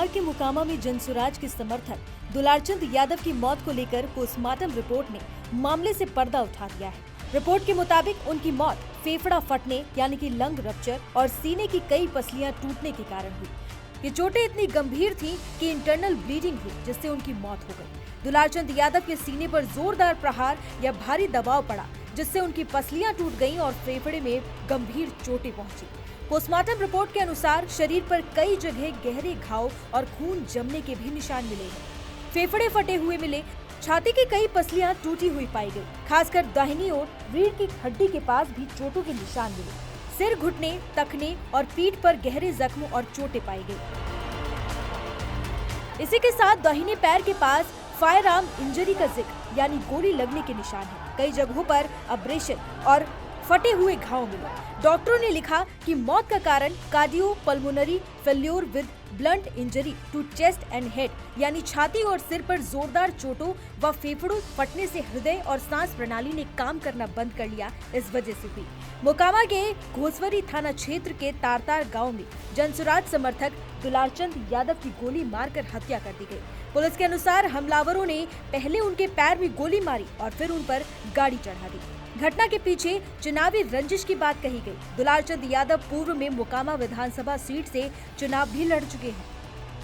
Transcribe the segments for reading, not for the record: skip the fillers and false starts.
बिहार के मोकामा में जनसुराज के समर्थक दुलारचंद यादव की मौत को लेकर पोस्टमार्टम रिपोर्ट ने मामले से पर्दा उठा दिया है। रिपोर्ट के मुताबिक उनकी मौत फेफड़ा फटने यानी कि लंग रप्चर और सीने की कई पसलियां टूटने के कारण हुई। ये चोटें इतनी गंभीर थीं कि इंटरनल ब्लीडिंग हुई, जिससे उनकी मौत हो गई। दुलारचंद यादव के सीने पर जोरदार प्रहार या भारी दबाव पड़ा, जिससे उनकी पसलियां टूट गईं और फेफड़े में गंभीर चोटें पहुंची। पोस्टमार्टम रिपोर्ट के अनुसार शरीर पर कई जगह गहरे घाव और खून जमने के भी निशान मिले हैं। फेफड़े फटे हुए मिले, छाती की कई पसलियां टूटी हुई पाई गई। खासकर दाहिनी ओर रीढ़ की हड्डी के पास भी चोटों के निशान मिले। सिर, घुटने, तखने और पीठ पर गहरे जख्म और चोटें पाई गई। इसी के साथ दाहिने पैर के पास फायर आर्म इंजरी का जिक्र यानी गोली लगने के निशान है। कई जगहों पर अब्रेशन और फटे हुए घाव मिले। डॉक्टरों ने लिखा कि मौत का कारण cardio pulmonary failure with blunt injury to chest and head यानी छाती और सिर पर जोरदार चोटों व फेफड़ों फटने से हृदय और सांस प्रणाली ने काम करना बंद कर लिया, इस वजह से हुई। मोकामा के घोसवरी थाना क्षेत्र के तारतार गांव में जनसुराज समर्थक दुलारचंद यादव की गोली मारकर हत्या कर दी गई। पुलिस के अनुसार हमलावरों ने पहले उनके पैर में गोली मारी और फिर उन पर गाड़ी चढ़ा दी। घटना के पीछे चुनावी रंजिश की बात कही गई। दुलारचंद यादव पूर्व में मोकामा विधानसभा सीट से चुनाव भी लड़ चुके हैं।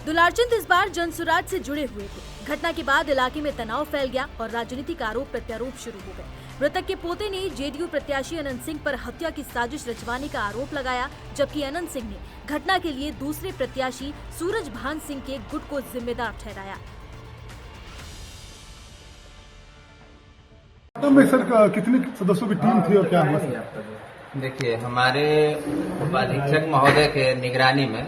दुलारचंद इस बार जनसुराज से जुड़े हुए थे। घटना के बाद इलाके में तनाव फैल गया और राजनीतिक आरोप प्रत्यारोप शुरू हो गए। मृतक के पोते ने जेडीयू प्रत्याशी अनंत सिंह पर हत्या की साजिश रचवाने का आरोप लगाया, जबकि अनंत सिंह ने घटना के लिए दूसरे प्रत्याशी सूरज भान सिंह के गुट को जिम्मेदार ठहराया। में सर कितने सदस्यों की टीम थी और क्या हुआ? देखिए, हमारे उपाधीक्षक महोदय के निगरानी में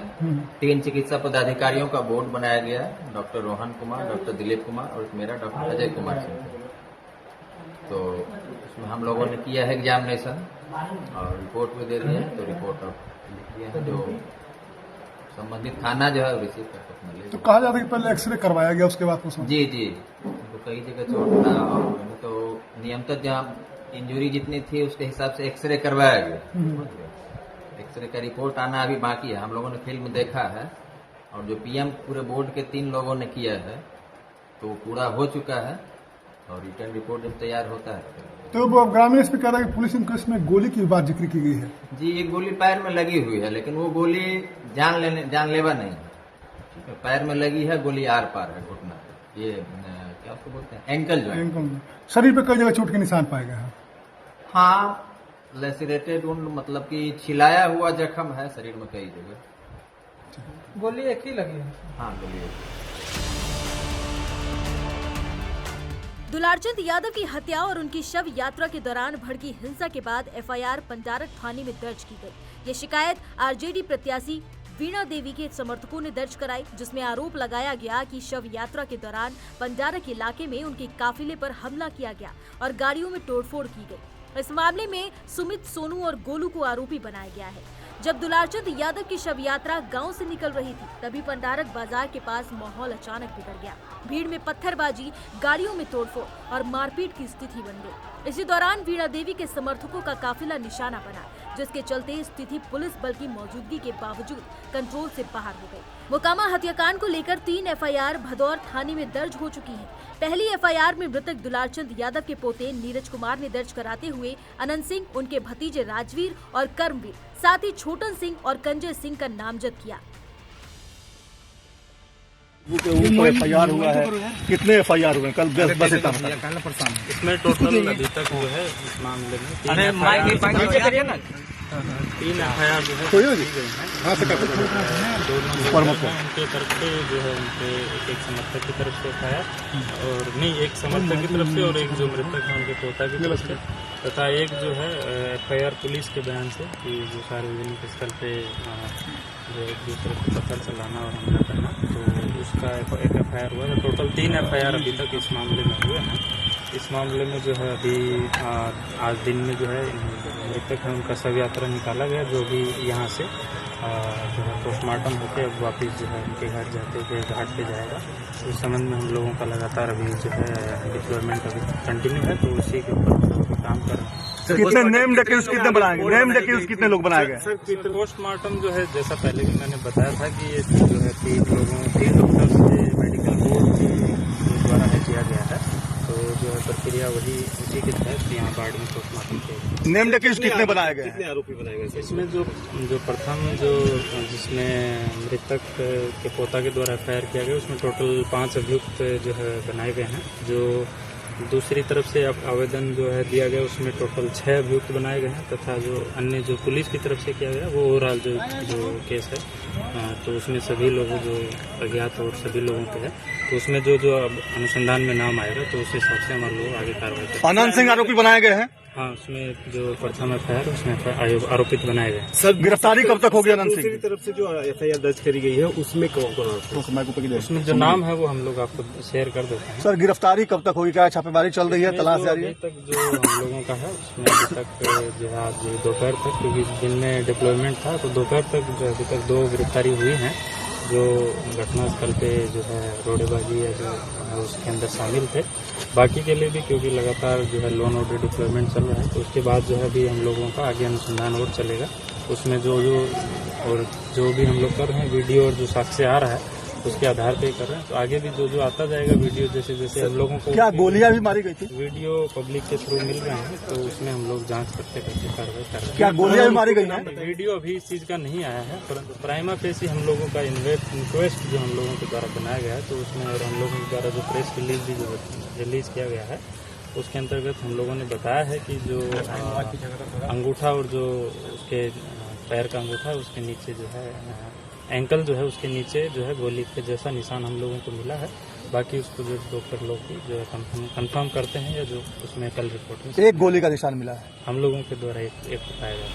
3 चिकित्सा पदाधिकारियों का बोर्ड बनाया गया। डॉक्टर रोहन कुमार, डॉक्टर दिलीप कुमार और मेरा डॉक्टर अजय कुमार सिंह। तो इसमें हम लोगों ने किया है एग्जामिनेशन और रिपोर्ट भी दे दी है। तो रिपोर्ट अब लिख दिया है, जो संबंधित थाना जो है रिसीव कर सकते। तो कहा जाता है कि पहले एक्सरे करवाया गया, उसके बाद जी तो कई जगह चोट था और मैंने तो नियमित जहाँ इंजरी जितनी थी उसके हिसाब से एक्सरे करवाया गया। एक्सरे का रिपोर्ट आना अभी बाकी है। हम लोगों ने फिल्म देखा है और जो पीएम पूरे बोर्ड के 3 लोगों ने किया है तो पूरा हो चुका है और रिटर्न रिपोर्ट जब तैयार होता है तो ग्रामीण इसमें कह रहा है कि पुलिस इंक्वेस्ट में गोली की बात जिक्र की गई है। जी, एक गोली पैर में लगी हुई है, लेकिन वो गोली जानलेवा नहीं है। पैर में लगी है, गोली आर पार है घुटना पे। ये क्या उसको बोलते हैं, एंकल जॉइंट। शरीर पे कई जगह चोट के निशान पाए गए हैं। हाँ, लेसिरेटेड वुंड मतलब कि छिलाया हुआ जख्म है शरीर में कई जगह। गोली एक ही लगी है? हाँ, गोली एक। दुलारचंद यादव की हत्या और उनकी शव यात्रा के दौरान भड़की हिंसा के बाद एफआईआर पंडारक थाने में दर्ज की गई। ये शिकायत आरजेडी प्रत्याशी वीणा देवी के समर्थकों ने दर्ज कराई, जिसमें आरोप लगाया गया कि शव यात्रा के दौरान पंडारक इलाके में उनके काफिले पर हमला किया गया और गाड़ियों में तोड़फोड़ की गई। इस मामले में सुमित, सोनू और गोलू को आरोपी बनाया गया है। जब दुलारचंद यादव की शव यात्रा गांव से निकल रही थी, तभी पंडारक बाजार के पास माहौल अचानक बिगड़ गया। भीड़ में पत्थरबाजी, गाड़ियों में तोड़फोड़ और मारपीट की स्थिति बन गई। इसी दौरान वीणा देवी के समर्थकों का काफिला निशाना बना, जिसके चलते स्थिति पुलिस बल की मौजूदगी के बावजूद कंट्रोल से बाहर हो गई। मोकामा हत्याकांड को लेकर 3 एफआईआर भदौर थाने में दर्ज हो चुकी है। पहली एफआईआर में मृतक दुलारचंद यादव के पोते नीरज कुमार ने दर्ज कराते हुए अनंत सिंह, उनके भतीजे राजवीर और कर्मवीर, साथ ही छोटन सिंह और कंजय सिंह का नामजद किया। एफआईआर हुआ है, कितने एफआईआर हुए? कल 10 इसमें टोटल अभी तक जो है इस मामले में 3 एफआईआर जो है दोनों उनके तरफ से जो है उनके एक समर्थक की तरफ से एफआईआर और नहीं, एक समर्थक की तरफ से और एक जो मृतक है उनके पोता की तरफ से, तथा एक जो है एफआईआर पुलिस के बयान से कि जो सार्वजनिक स्थल पे जो एक दूसरे को पत्थर चलाना और हमला करना, तो उसका एक एफआईआर हुआ है। टोटल 3 एफआईआर अभी तक इस मामले में हुए हैं। इस मामले में जो है अभी आज दिन में जो है मृतक है उनका शव यात्रा निकाला गया, जो भी यहाँ से जो है पोस्टमार्टम होकर अब वापस जो है उनके घर जाते हुए घाट पे जाएगा। उस संबंध में हम लोगों का लगातार अभी जो है डिप्लॉयमेंट अभी कंटिन्यू है, तो उसी के ऊपर काम कर रहे हैं। कितने नेम एक्यूज कितने बनाएंगे? नेम एक्यूज कितने लोग बनाए गए? सर पोस्टमार्टम जो है, जैसा पहले भी मैंने बताया था कि ये जो है 3 डॉक्टर्स से मेडिकल बोर्ड के द्वारा है किया गया है, तो जो है प्रक्रिया वही उसी के तहत यहाँ बाढ़ में पोस्टमार्टम किया। नेम एक्यूज कितने बनाए गए? कितने आरोपी बनाए गए? इसमें जो प्रथम जिसमें मृतक के पोता के द्वारा एफआईआर किया गया, उसमें टोटल 5 अभियुक्त जो है बनाए गए हैं। जो दूसरी तरफ से आवेदन जो है दिया गया, उसमें टोटल 6 अभियुक्त बनाए गए हैं, तथा जो अन्य जो पुलिस की तरफ से किया गया वो ओवरऑल जो केस है, तो उसमें सभी लोग जो अज्ञात और सभी लोगों पे है, तो उसमें जो अनुसंधान में नाम आएगा तो उस हिसाब से हमारे लोग आगे कार्रवाई करेंगे। अनंत सिंह आरोपी बनाए गए हैं? हाँ, उसमें जो प्रथम एफआईआर उसमें आरोपित बनाए गए। सर गिरफ्तारी कब तक होगी अनंत सिंह? दूसरी तरफ से जो एफआईआर दर्ज करी गई है उसमें कौन कौन आरोपी? उसमें जो नाम है वो हम लोग आपको शेयर कर देते हैं। सर गिरफ्तारी कब तक होगी? क्या छापेमारी चल रही है, तलाश जारी है? अभी तक जो हम लोगों का है उसमें अभी तक जो है आज दोपहर तक, क्योंकि दिन में डिप्लॉयमेंट था, तो दोपहर तक जो अभी तक 2 गिरफ्तारी हुई हैं, जो घटनास्थल पे जो है रोडेबाजी या जो है उसके अंदर शामिल थे। बाकी के लिए भी क्योंकि लगातार जो है लॉ एंड ऑर्डर डिप्लॉयमेंट चल रहा है, तो उसके बाद जो है अभी हम लोगों का आगे अनुसंधान और चलेगा। उसमें जो भी हम लोग कर रहे हैं, वीडियो और जो साक्ष्य आ रहा है उसके आधार पे कर रहे हैं, तो आगे भी जो आता जाएगा वीडियो, जैसे जैसे हम लोगों को क्या गोलियां भी मारी गई थी? वीडियो पब्लिक के थ्रू मिल रहे हैं, तो उसमें हम लोग जांच करते करते कार्रवाई कर रहे हैं। क्या गोलियां भी मारी गई हैं? वीडियो अभी इस चीज का नहीं आया है, परंतु प्राइमा फेसी हम लोगों का इंक्वेस्ट जो हम लोगों के द्वारा बनाया गया है, तो उसमें और हम लोगों के द्वारा जो प्रेस रिलीज भी जो रिलीज किया गया है, उसके अंतर्गत हम लोगों ने बताया है कि जो अंगूठा और जो उसके पैर का अंगूठा उसके नीचे जो है एंकल जो है उसके नीचे जो है गोली के जैसा निशान हम लोगों को मिला है। बाकी उसको जो डॉक्टर लोग भी जो है कंफर्म करते हैं, या जो उसमें कल रिपोर्ट में 1 गोली का निशान मिला है हम लोगों के द्वारा एक बताया गया है।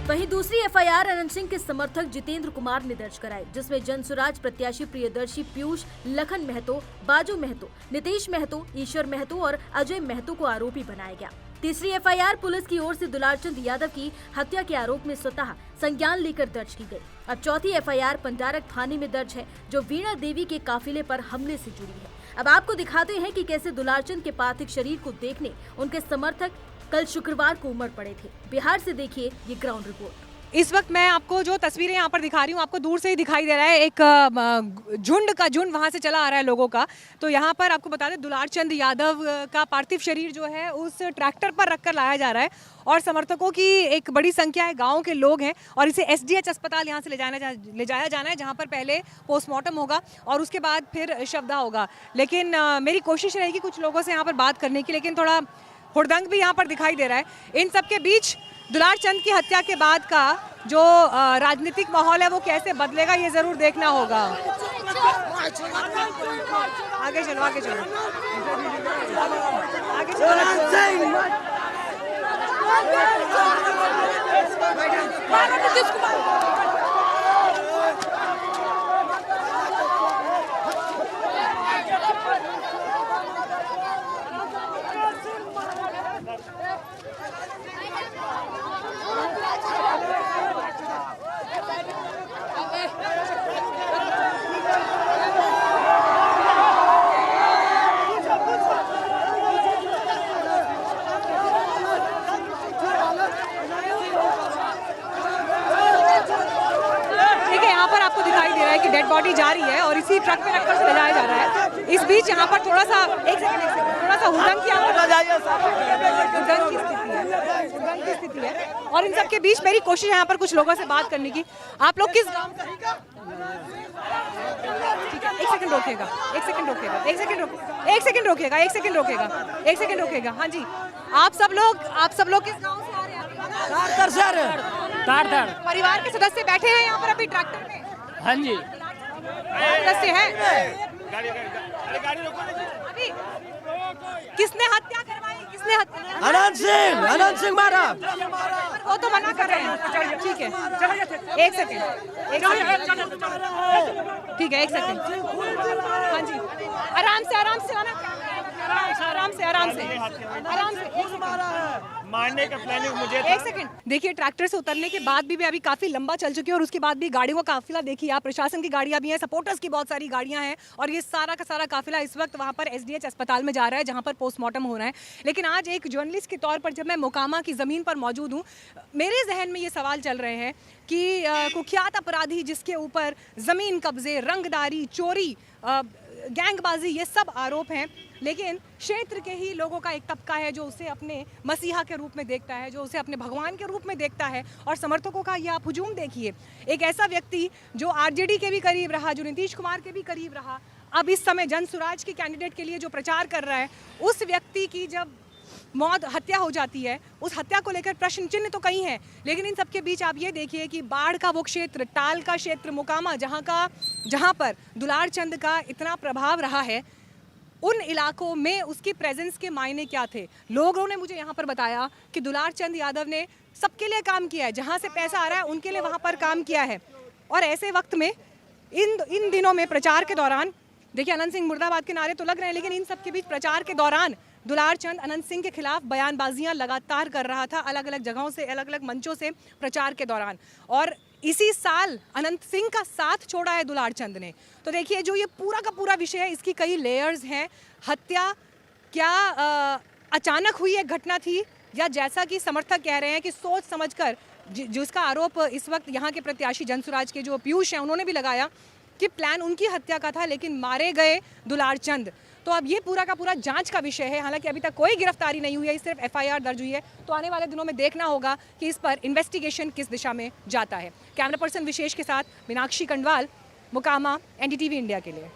वहीं दूसरी एफआईआर अनंत सिंह के समर्थक जितेंद्र कुमार ने दर्ज कराई, जिसमें जनसुराज प्रत्याशी प्रियदर्शी पीयूष, लखन महतो, बाजू महतो, नितेश महतो, ईश्वर महतो और अजय महतो को आरोपी बनाया गया। तीसरी एफआईआर पुलिस की ओर से दुलारचंद यादव की हत्या के आरोप में स्वतः संज्ञान लेकर दर्ज की गई। अब चौथी एफआईआर पंडारक थाने में दर्ज है, जो वीणा देवी के काफिले पर हमले से जुड़ी है। अब आपको दिखाते हैं कि कैसे दुलारचंद के पार्थिव शरीर को देखने उनके समर्थक कल शुक्रवार को उमड़ पड़े थे। बिहार से देखिए ये ग्राउंड रिपोर्ट। इस वक्त मैं आपको जो तस्वीरें यहाँ पर दिखा रही हूँ, आपको दूर से ही दिखाई दे रहा है, एक झुंड वहाँ से चला आ रहा है लोगों का। तो यहाँ पर आपको बता दें, दुलारचंद यादव का पार्थिव शरीर जो है उस ट्रैक्टर पर रखकर लाया जा रहा है, और समर्थकों की एक बड़ी संख्या है, गाँव के लोग हैं, और इसे SDH अस्पताल यहाँ से ले जाया जाना है, जहाँ पर पहले पोस्टमार्टम होगा और उसके बाद फिर शवदाह होगा। लेकिन मेरी कोशिश रहेगी कुछ लोगों से यहाँ पर बात करने की, लेकिन थोड़ा हुड़दंग भी यहाँ पर दिखाई दे रहा है। इन सबके बीच दुलारचंद की हत्या के बाद का जो राजनीतिक माहौल है वो कैसे बदलेगा, ये जरूर देखना होगा। आगे चलो, आगे चलो, आगे चलो। कि डेड बॉडी जा रही है और इसी ट्रक में रखकर से ले जाया जा रहा है। इस बीच यहाँ पर थोड़ा सा एक सेकंड थोड़ा सा हुड़दंग की स्थिति है और इन सब के बीच मेरी कोशिश है यहाँ पर कुछ लोगों से बात करने की। आप लोग किस गाँव से? ठीक है, एक सेकंड रोकेगा, एक सेकंड रोकेगा, एक सेकंड रोकेगा, एक सेकंड रोकेगा। हाँ जी, आप सब लोग किस गाँव से आ रहे हैं? तारतर। परिवार के सदस्य बैठे हैं यहाँ पर अभी ट्रैक्टर में? हाँ जी, सदस्य हैं। अभी किसने हत्या करवाई? किसने हत्या? अनंत सिंह मारा। वो तो मना कर रहे हैं। ठीक है, एक सेकंड, ठीक है, एक सेकंड। हाँ जी, आराम से चलाना। आराम से आराम से आराम से मारने का प्लानिंग मुझे एक सेकंड देखिए, ट्रैक्टर से उतरने के बाद भी अभी काफी लंबा चल चुकी है और उसके बाद भी गाड़ियों का काफिला देखिए आप, प्रशासन की गाड़ियां भी हैं, सपोर्टर्स की बहुत सारी गाड़ियां हैं और ये सारा का सारा काफिला इस वक्त वहां पर एसडीएच अस्पताल में जा रहा है जहां पर पोस्टमार्टम हो रहा है। लेकिन आज एक जर्नलिस्ट के तौर पर जब मैं मोकामा की जमीन पर मौजूद हूँ, मेरे जहन में ये सवाल चल रहे हैं कि कुख्यात अपराधी जिसके ऊपर जमीन कब्जे, रंगदारी, चोरी, गैंगबाजी, ये सब आरोप हैं, लेकिन क्षेत्र के ही लोगों का एक तबका है जो उसे अपने मसीहा के रूप में देखता है, जो उसे अपने भगवान के रूप में देखता है। और समर्थकों का ये आप हुजूम देखिए, एक ऐसा व्यक्ति जो आरजेडी के भी करीब रहा, जो नीतीश कुमार के भी करीब रहा, अब इस समय जनसुराज के कैंडिडेट के लिए जो प्रचार कर रहा है, उस व्यक्ति की जब मौत, हत्या हो जाती है, उस हत्या को लेकर प्रश्न चिन्ह तो कई हैं, लेकिन इन सबके बीच आप ये देखिए कि बाढ़ का वो क्षेत्र, टाल का क्षेत्र, मोकामा, जहाँ पर दुलार चंद का इतना प्रभाव रहा है, उन इलाकों में उसकी प्रेजेंस के मायने क्या थे। लोगों ने मुझे यहाँ पर बताया कि दुलार चंद यादव ने सबके लिए काम किया है, जहाँ से पैसा आ रहा है उनके लिए वहाँ पर काम किया है। और ऐसे वक्त में इन दिनों में प्रचार के दौरान देखिए, अनंत सिंह मुर्दाबाद के नारे तो लग रहे हैं, लेकिन इन सब के बीच प्रचार के दौरान दुलार चंद अनंत सिंह के खिलाफ बयानबाजियां लगातार कर रहा था, अलग अलग जगहों से, अलग अलग मंचों से प्रचार के दौरान। और इसी साल अनंत सिंह का साथ छोड़ा है दुलार चंद ने। तो देखिए, जो ये पूरा का पूरा विषय है, इसकी कई लेयर्स हैं। हत्या क्या अचानक हुई एक घटना थी, या जैसा कि समर्थक कह रहे हैं कि सोच समझकर, जिसका आरोप इस वक्त यहाँ के प्रत्याशी जनसुराज के जो पीयूष हैं उन्होंने भी लगाया कि प्लान उनकी हत्या का था, लेकिन मारे गए दुलार चंद। तो अब ये पूरा का पूरा जांच का विषय है। हालांकि अभी तक कोई गिरफ्तारी नहीं हुई है, सिर्फ एफआईआर दर्ज हुई है। तो आने वाले दिनों में देखना होगा कि इस पर इन्वेस्टिगेशन किस दिशा में जाता है। कैमरा पर्सन विशेष के साथ मीनाक्षी कंडवाल, मोकामा, एनडीटीवी इंडिया के लिए।